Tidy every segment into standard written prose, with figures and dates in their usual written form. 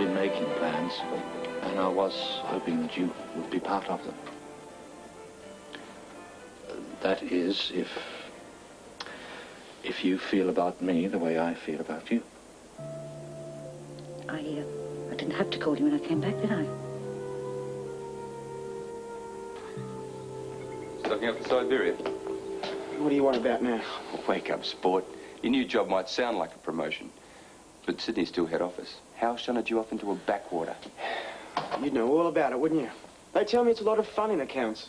been making plans, and I was hoping that you would be part of them. That is, if you feel about me the way I feel about you. I didn't have to call you when I came back, did I? Stocking up for Siberia. What do you want about now? Wake up, sport. Your new job might sound like a promotion, but Sydney's still head office. How shunted you off into a backwater? You'd know all about it, wouldn't you? They tell me it's a lot of fun in accounts.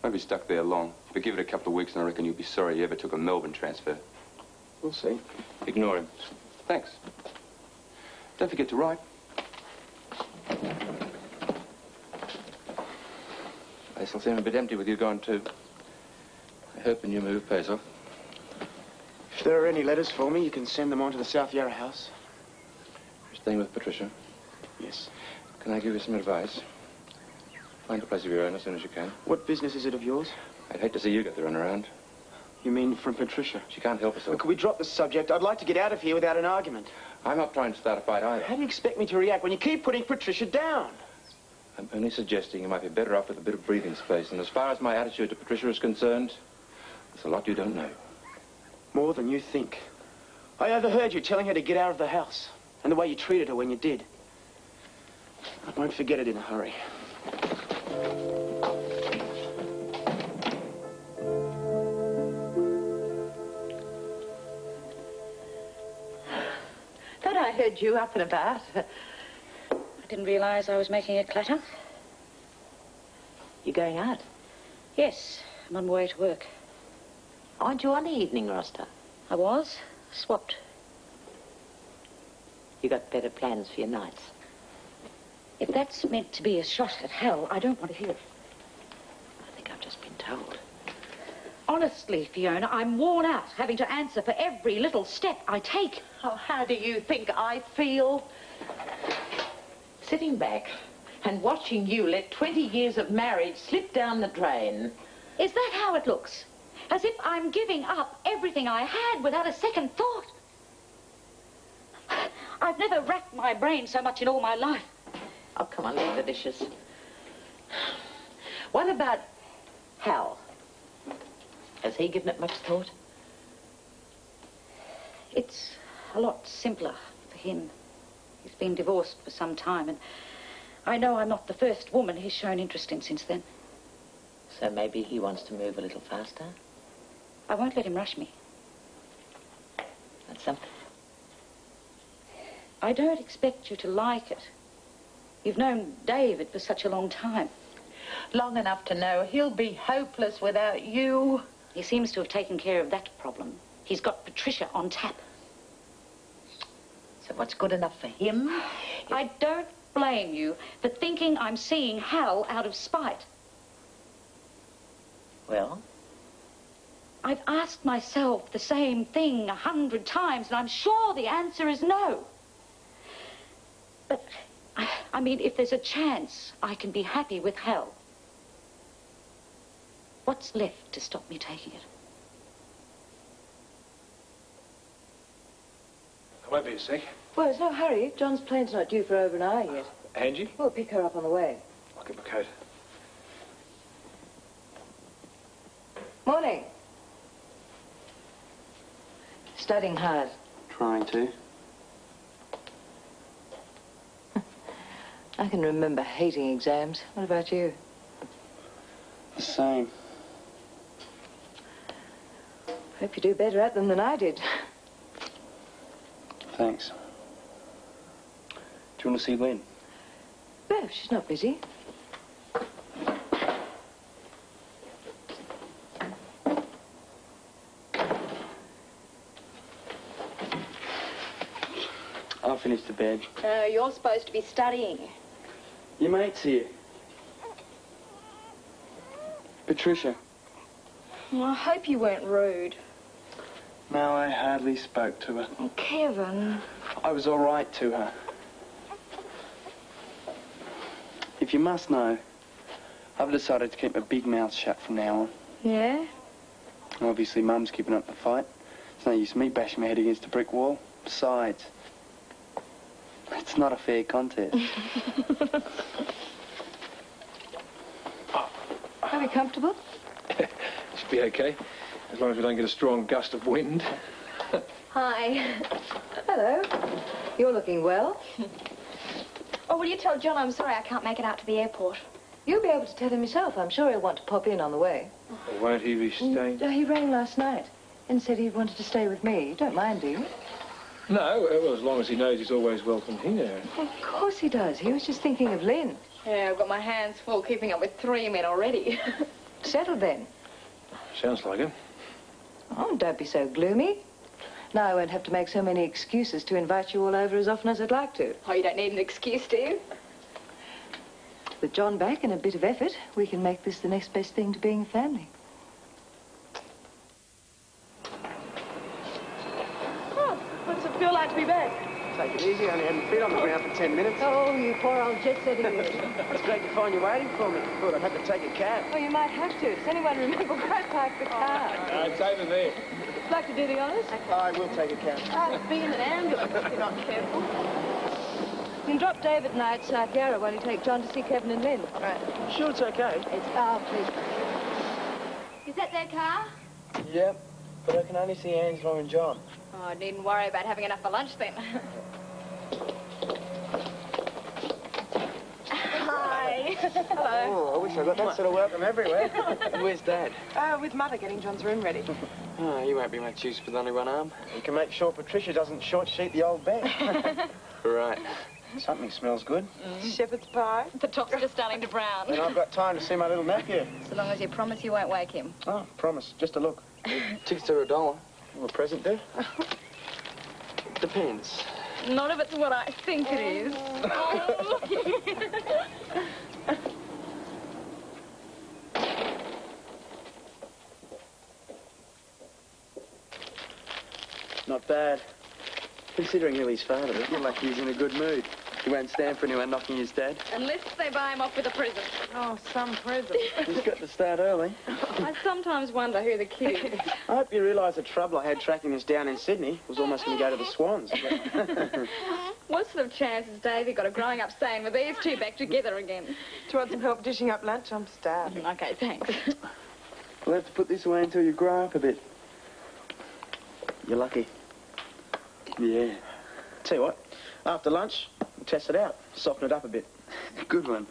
Won't be stuck there long, but give it a couple of weeks and I reckon you'll be sorry you ever took a Melbourne transfer. We'll see. Ignore him. Thanks. Don't forget to write. Place will seem a bit empty with you gone too. I hope the new move pays off. If there are any letters for me, you can send them on to the South Yarra house. You're staying with Patricia? Yes. Can I give you some advice? Find a place of your own as soon as you can. What business is it of yours? I'd hate to see you get the runaround. You mean from Patricia? She can't help herself. Well, could we drop the subject? I'd like to get out of here without an argument. I'm not trying to start a fight either. How do you expect me to react when you keep putting Patricia down? I'm only suggesting you might be better off with a bit of breathing space. And as far as my attitude to Patricia is concerned, there's a lot you don't know. More than you think. I overheard you telling her to get out of the house. And the way you treated her when you did. I won't forget it in a hurry. Thought I heard you up and about. I didn't realize I was making a clatter. You going out? Yes, I'm on my way to work. Aren't you on the evening roster? I was. Swapped. You got better plans for your nights? If that's meant to be a shot at hell, I don't want to hear it. I think I've just been told. Honestly, Fiona, I'm worn out having to answer for every little step I take. Oh, how do you think I feel? Sitting back and watching you let 20 years of marriage slip down the drain. Is that how it looks? As if I'm giving up everything I had without a second thought. I've never racked my brain so much in all my life. Oh, come on, leave the dishes. What about Hal? Has he given it much thought? It's a lot simpler for him. He's been divorced for some time, and I know I'm not the first woman he's shown interest in since then. So maybe he wants to move a little faster? I won't let him rush me. That's something. I don't expect you to like it. You've known David for such a long time. Long enough to know he'll be hopeless without you. He seems to have taken care of that problem. He's got Patricia on tap. So what's good enough for him? I don't blame you for thinking I'm seeing Hal out of spite. Well? I've asked myself the same thing 100 times, and I'm sure the answer is no. But, I mean, if there's a chance I can be happy with Hal, what's left to stop me taking it? I won't be a sec. Well, there's no hurry. John's plane's not due for over an hour yet. Angie? We'll pick her up on the way. I'll get my coat. Morning. Studying hard. Trying to. I can remember hating exams. What about you? The same. Hope you do better at them than I did. Thanks. Do you want to see Lynn? No, she's not busy. I'll finish the bed. You're supposed to be studying. Your mate's here. Patricia. Well, I hope you weren't rude. No, I hardly spoke to her. Oh, Kevin. I was all right to her. If you must know, I've decided to keep my big mouth shut from now on. Yeah? Obviously, Mum's keeping up the fight. It's no use me bashing my head against a brick wall. Besides, It's not a fair contest. Are we comfortable? Should be okay, as long as we don't get a strong gust of wind. Hi. Hello. You're looking well. Oh, will you tell John I'm sorry I can't make it out to the airport? You'll be able to tell him yourself. I'm sure he'll want to pop in on the way. Or won't he be staying? He rang last night and said he wanted to stay with me. You don't mind, do you? No, well, as long as he knows he's always welcome here. Of course he does. He was just thinking of Lynn. Yeah, I've got my hands full keeping up with 3 men already. Settled then. Sounds like it. Oh, don't be so gloomy. Now I won't have to make so many excuses to invite you all over as often as I'd like to. Oh, you don't need an excuse, do you? With John back and a bit of effort, we can make this the next best thing to being a family. Oh, what's it feel like to be back? Take it easy. I only had my feet on the ground for 10 minutes. Oh, you poor old jet-setting you. It's great to find you waiting for me. Thought I'd have to take a cab. Oh, you might have to. Does anyone remember where I parked the car? It's over there. Like to do the honours? I will take a cab. I'd be in an ambulance if you're not careful. You can drop David and I at South Yarra while you take John to see Kevin and Lynn. Right. Sure it's okay? It's our pleasure. Is that their car? Yep, but I can only see Angela and John. Oh, I needn't worry about having enough for lunch then. Hi. Hello. Oh, I wish I got that sort of welcome everywhere. Where's Dad? With Mother getting John's room ready. Oh, you won't be much use with only one arm. You can make sure Patricia doesn't short sheet the old bed. Right. Something smells good. Shepherd's pie. The top's just starting to brown. And I've got time to see my little nephew. So long as you promise you won't wake him. Oh, promise. Just a look. Tickets are $1. Well, a present, do? Depends. Not if it's what I think it is. Not bad. Considering who his father is. You're lucky he's in a good mood. He won't stand for anyone knocking his dad. Unless they buy him off with a present. Oh, some present. He's got to start early. I sometimes wonder who the kid is. I hope you realise the trouble I had tracking this down in Sydney was almost going to go to the Swans. What sort of chance has Davey got of growing up staying with these two back together again? Do you want some help dishing up lunch? I'm starving. Okay, thanks. We'll have to put this away until you grow up a bit. You're lucky. Yeah. Tell you what, after lunch, we'll test it out. Soften it up a bit. Good one.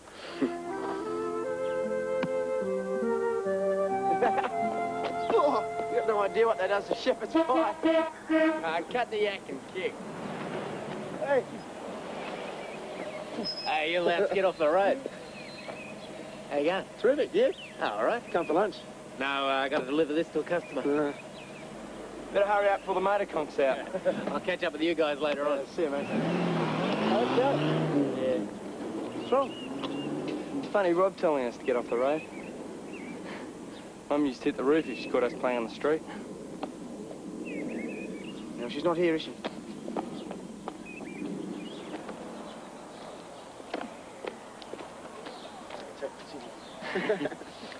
Oh, you got no idea what that does to shepherd's pie. Cut the yak and kick. Hey. Hey, you're allowed to get off the road. How you going? Terrific, yeah? Oh, all right, come for lunch. No, I got to deliver this to a customer. Better hurry up before the motor conks out. I'll catch up with you guys later on. See you, mate. Yeah. What's wrong? Funny, Rob telling us to get off the road. Mum used to hit the roof if she caught us playing on the street. No, she's not here, is she?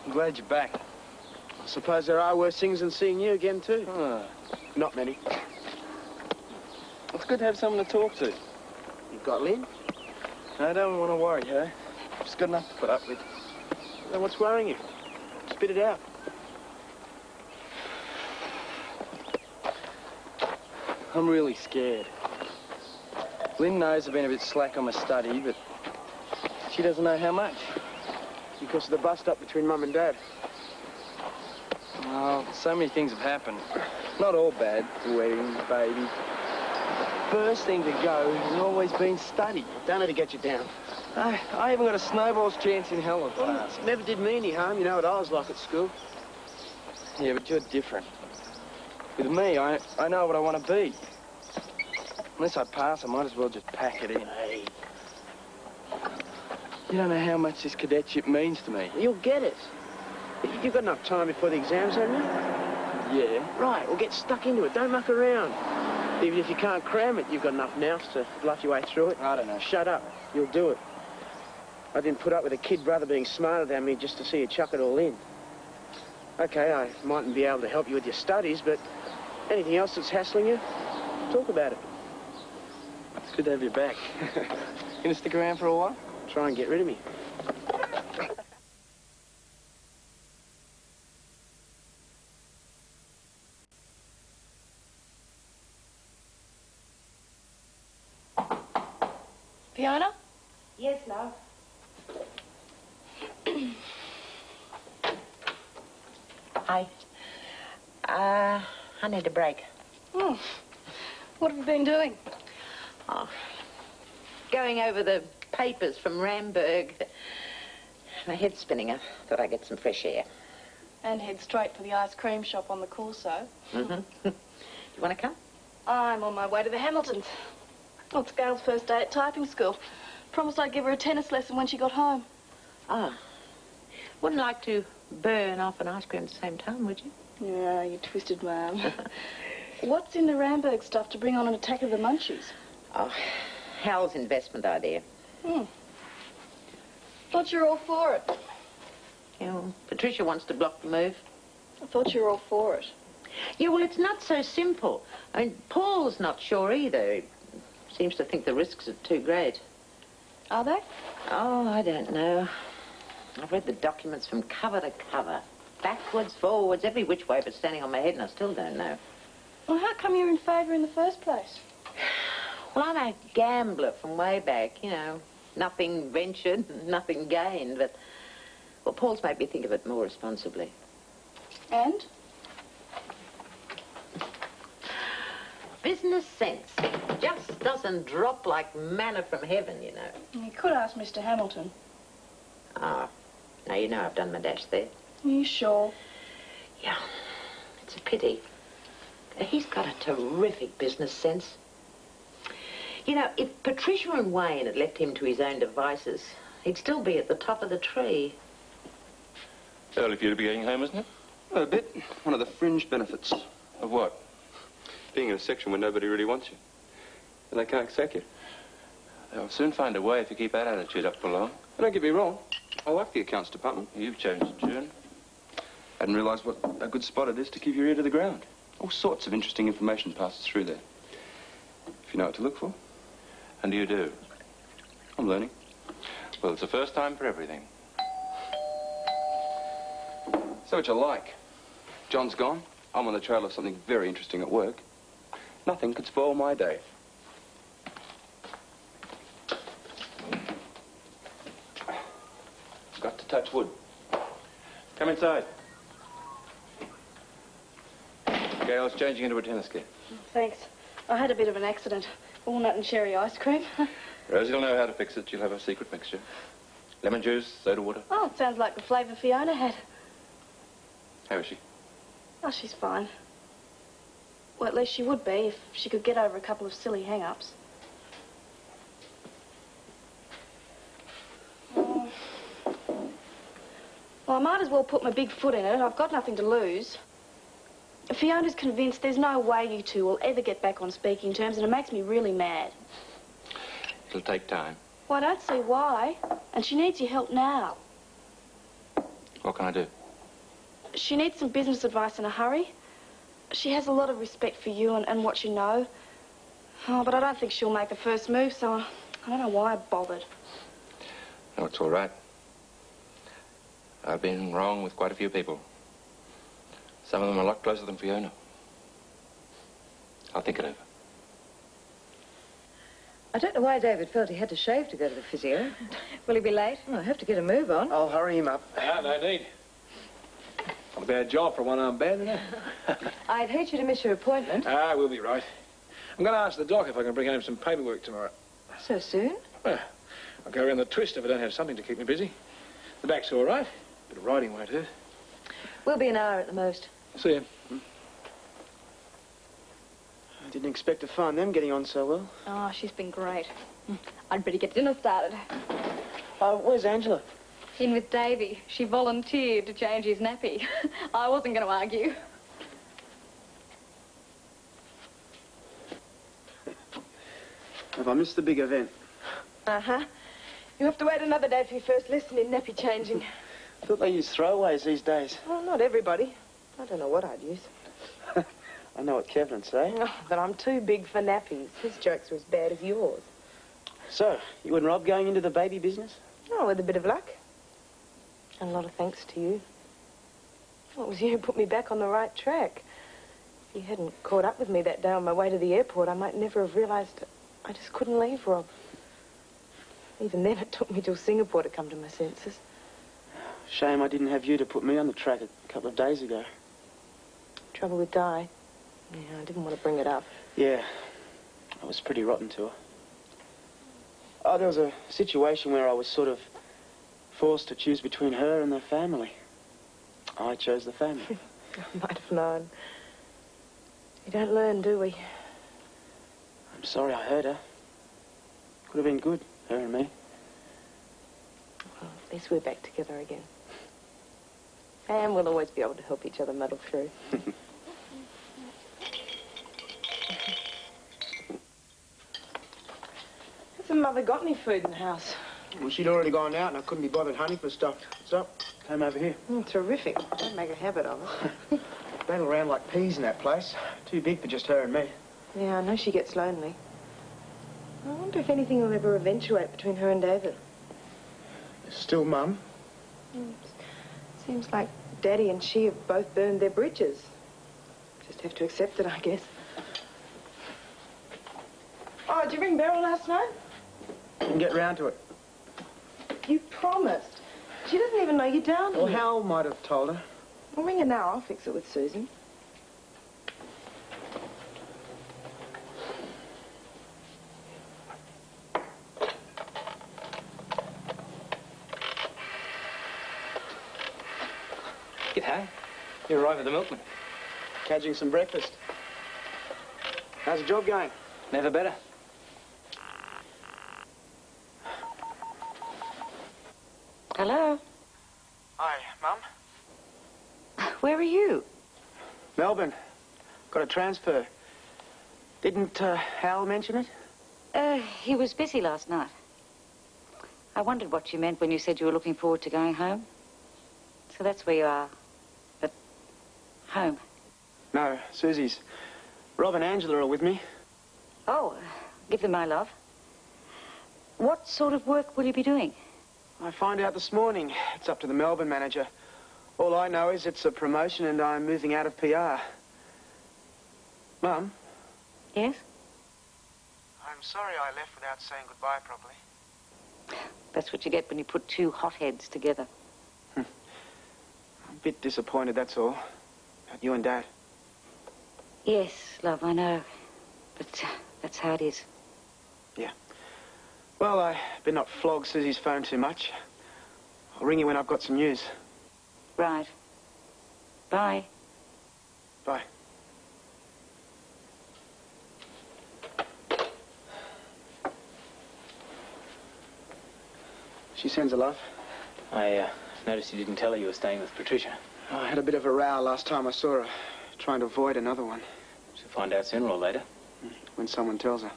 I'm glad you're back. I suppose there are worse things than seeing you again, too. Not many. It's good to have someone to talk to. You've got Lynn? I don't want to worry her. She's got enough to put up with. Then what's worrying you? Spit it out. I'm really scared. Lynn knows I've been a bit slack on my study, but she doesn't know how much. Because of the bust-up between Mum and Dad. Oh, so many things have happened. Not all bad. The wedding, the baby. The first thing to go has always been study. Don't let it get you down. I haven't got a snowball's chance in hell of Well, it never did me any harm. You know what I was like at school. Yeah, but you're different. With me, I know what I want to be. Unless I pass, I might as well just pack it in. Hey, You don't know how much this cadetship means to me. you'll get it. You've got enough time before the exams, haven't you? Yeah. Right, well, get stuck into it. Don't muck around. Even if you can't cram it, you've got enough nous to bluff your way through it. I don't know. Shut up. You'll do it. I didn't put up with a kid brother being smarter than me just to see you chuck it all in. Okay, I mightn't be able to help you with your studies, but anything else that's hassling you, talk about it. Good to have you back. Gonna stick around for a while? Try and get rid of me. Fiona? Yes, love. I need a break. Oh. What have you been doing? Oh, going over the papers from Ramberg. My head's spinning. I thought I'd get some fresh air. And head straight for the ice cream shop on the Corso. Mm-hmm. You want to come? I'm on my way to the Hamiltons. Oh, it's Gail's first day at typing school. Promised I'd give her a tennis lesson when she got home. Ah. Wouldn't like to burn off an ice cream at the same time, would you? Yeah, you twisted man. What's in the Ramberg stuff to bring on an attack of the munchies? Oh, Hal's investment idea. Thought you were all for it. Yeah, well, Patricia wants to block the move. I thought you were all for it. Yeah, well, it's not so simple. I mean, Paul's not sure either. He seems to think the risks are too great. Are they? Oh, I don't know. I've read the documents from cover to cover. Backwards, forwards, every which way but standing on my head, and I still don't know. Well, how come you're in favour in the first place? Well, I'm a gambler from way back, you know. Nothing ventured, nothing gained, but... Well, Paul's made me think of it more responsibly. And? Business sense just doesn't drop like manna from heaven, you know. You could ask Mr. Hamilton. Ah, now you know I've done my dash there. Are you sure? Yeah, it's a pity. He's got a terrific business sense. You know, if Patricia and Wayne had left him to his own devices, he'd still be at the top of the tree. Early for you to be getting home, isn't it? A bit. One of the fringe benefits. Of what? Being in a section where nobody really wants you. And they can't sack you. They'll soon find a way if you keep that attitude up for long. Don't get me wrong. I like the accounts department. You've changed, June. Hadn't realised what a good spot it is to keep your ear to the ground. All sorts of interesting information passes through there. If you know what to look for. And you do? I'm learning. Well, it's the first time for everything. So what you like? John's gone. I'm on the trail of something very interesting at work. Nothing could spoil my day. Got to touch wood. Come inside. Gail's changing into a tennis kit. Thanks. I had a bit of an accident. Walnut and cherry ice cream. Rosie'll know how to fix it. She'll have a secret mixture. Lemon juice, soda water. Oh, it sounds like the flavour Fiona had. How is she? Oh, she's fine. Well, at least she would be if she could get over a couple of silly hang-ups. Well, I might as well put my big foot in it. I've got nothing to lose. Fiona's convinced there's no way you two will ever get back on speaking terms, and it makes me really mad. It'll take time. Well, I don't see why. And she needs your help now. What can I do? She needs some business advice in a hurry. She has a lot of respect for you and what you know. Oh, but I don't think she'll make the first move, so I don't know why I bothered. No, it's all right. I've been wrong with quite a few people. Some of them are a lot closer than Fiona. I'll think it over. I don't know why David felt he had to shave to go to the physio. Will he be late? Well, I have to get a move on. I'll hurry him up. No need. Not a bad job for a one-armed band, isn't it? I'd hate you to miss your appointment. We'll be right. I'm going to ask the doc if I can bring home some paperwork tomorrow. So soon? Well, I'll go around the twist if I don't have something to keep me busy. The back's all right. Bit of riding won't hurt. We'll be an hour at the most. See you. I didn't expect to find them getting on so well. Oh, she's been great. I'd better get dinner started. Where's Angela? In with Davy. She volunteered to change his nappy. I wasn't going to argue. Have I missed the big event? Uh-huh. You have to wait another day for your first lesson in nappy changing. I thought they use throwaways these days. Well, not everybody. I don't know what I'd use. I know what Kevlin'd say. Oh, but I'm too big for nappies. His jokes are as bad as yours. So, you and Rob going into the baby business? Oh, with a bit of luck. And a lot of thanks to you. Well, it was you who put me back on the right track. If you hadn't caught up with me that day on my way to the airport, I might never have realised I just couldn't leave Rob. Even then, it took me till Singapore to come to my senses. Shame I didn't have you to put me on the track a couple of days ago. Trouble with Di. Yeah, I didn't want to bring it up. Yeah, I was pretty rotten to her. Oh, there was a situation where I was sort of forced to choose between her and the family. I chose the family. I might have known. We don't learn, do we? I'm sorry I hurt her. Could have been good, her and me. Well, at least we're back together again. And we'll always be able to help each other muddle through. Hasn't Mother got any food in the house? Well, she'd already gone out and I couldn't be bothered hunting for stuff. What's up? Came over here. Terrific. Don't make a habit of it. Rattle around like peas in that place. Too big for just her and me. Yeah, I know she gets lonely. I wonder if anything will ever eventuate between her and David. Still Mum? Seems like Daddy and she have both burned their bridges. Just have to accept it, I guess. Oh, did you ring Beryl last night? Didn't get round to it. You promised. She doesn't even know you're down here. Well, Hal might have told her. I'll ring her now. I'll fix it with Susan. G'day. You arrived at the milkman. Cadging some breakfast. How's the job going? Never better. Hello? Hi, Mum. Where are you? Melbourne. Got a transfer. Didn't Hal mention it? He was busy last night. I wondered what you meant when you said you were looking forward to going home. So that's where you are. At home. No, Susie's. Rob and Angela are with me. Oh, give them my love. What sort of work will you be doing? I find out this morning. It's up to the Melbourne manager. All I know is it's a promotion and I'm moving out of PR. Mum? Yes? I'm sorry I left without saying goodbye properly. That's what you get when you put two hotheads together. I'm a bit disappointed, that's all. About you and Dad. Yes, love, I know. But that's how it is. Yeah. Well, I better not flog Susie's phone too much. I'll ring you when I've got some news. Right. Bye. Bye. She sends her love. I noticed you didn't tell her you were staying with Patricia. I had a bit of a row last time I saw her, trying to avoid another one. She'll find out sooner or later. When someone tells her.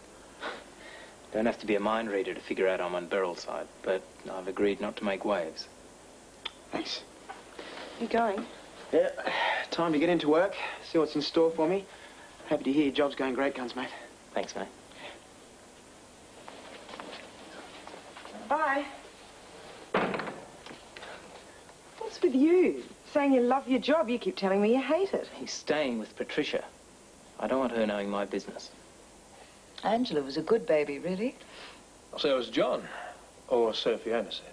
Don't have to be a mind reader to figure out I'm on Beryl's side, but I've agreed not to make waves. Thanks. You going? Yeah, time to get into work, see what's in store for me. Happy to hear your job's going great guns, mate. Thanks, mate. Bye. What's with you? Saying you love your job, you keep telling me you hate it. He's staying with Patricia. I don't want her knowing my business. Angela was a good baby, really. So was John. Or so Fiona said.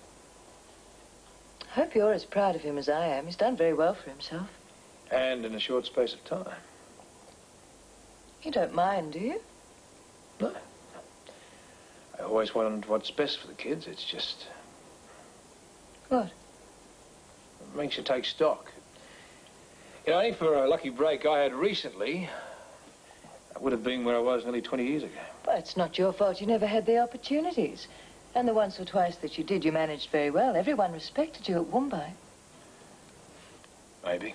Hope you're as proud of him as I am. He's done very well for himself. And in a short space of time. You don't mind, do you? No. I always wanted what's best for the kids. It's just... What? It makes you take stock. You know, only for a lucky break I had recently, I would have been where I was nearly 20 years ago. Well, it's not your fault. You never had the opportunities. And the once or twice that you did, you managed very well. Everyone respected you at Woombye. Maybe.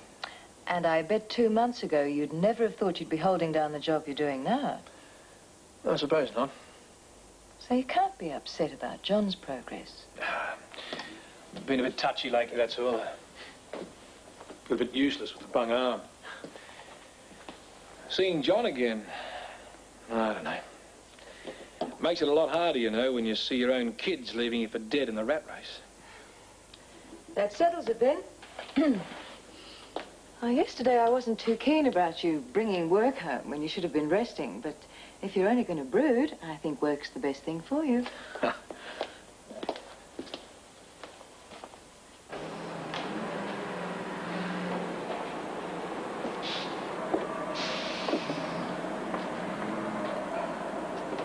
And I bet 2 months ago you'd never have thought you'd be holding down the job you're doing now. I suppose not. So you can't be upset about John's progress. Been a bit touchy lately, that's all. A bit useless with the bung arm. Seeing John again. I don't know. Makes it a lot harder, you know, when you see your own kids leaving you for dead in the rat race. That settles it then. Yesterday I wasn't too keen about you bringing work home when you should have been resting, but if you're only going to brood, I think work's the best thing for you.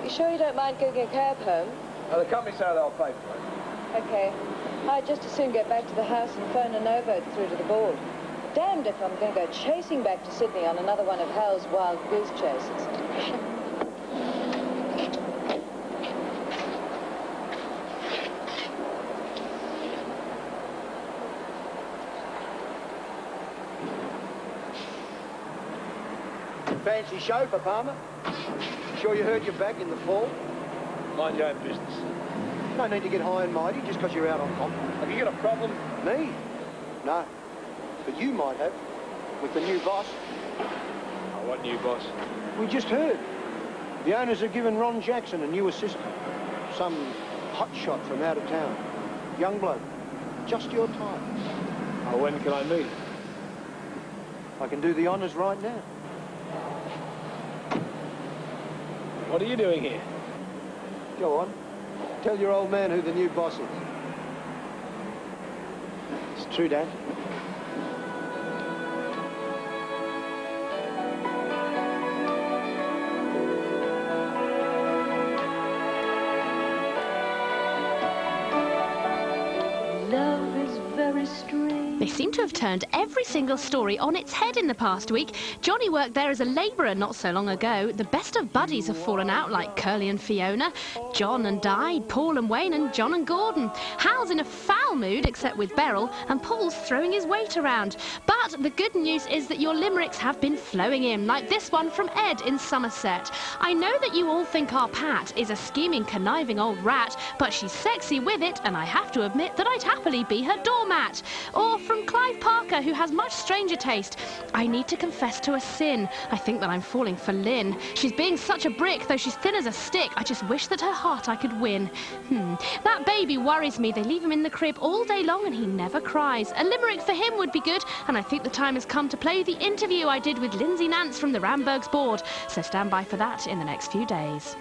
You sure you don't mind getting a cab home? Well, the company say they'll pay for it. Okay. I'd just as soon get back to the house and phone a no-vote through to the board. Damned if I'm going to go chasing back to Sydney on another one of Hal's wild goose chases. Fancy chauffeur, Palmer? Sure you hurt your back in the fall? Mind your own business. No need to get high and mighty just because you're out on comp. Have you got a problem? Me? No. But you might have. With the new boss. Oh, what new boss? We just heard. The owners have given Ron Jackson a new assistant. Some hotshot from out of town. Young bloke. Just your type. Oh, when can I meet him? I can do the honours right now. What are you doing here? Go on. Tell your old man who the new boss is. It's true, Dad. Love is very strange. They seem to have turned every single story on its head in the past week. Johnny worked there as a labourer not so long ago. The best of buddies have fallen out, like Curly and Fiona, John and Di, Paul and Wayne, and John and Gordon. Hal's in a foul mood, except with Beryl, and Paul's throwing his weight around. But the good news is that your limericks have been flowing in, like this one from Ed in Somerset. I know that you all think our Pat is a scheming, conniving old rat, but she's sexy with it, and I have to admit that I'd happily be her doormat. Or from Clive Parker, who has much stranger taste. I need to confess to a sin. I think that I'm falling for Lynn. She's being such a brick, though she's thin as a stick. I just wish that her heart I could win. That baby worries me. They leave him in the crib all day long and he never cries. A limerick for him would be good, and I think the time has come to play the interview I did with Lindsay Nance from the Rambergs board. So stand by for that in the next few days.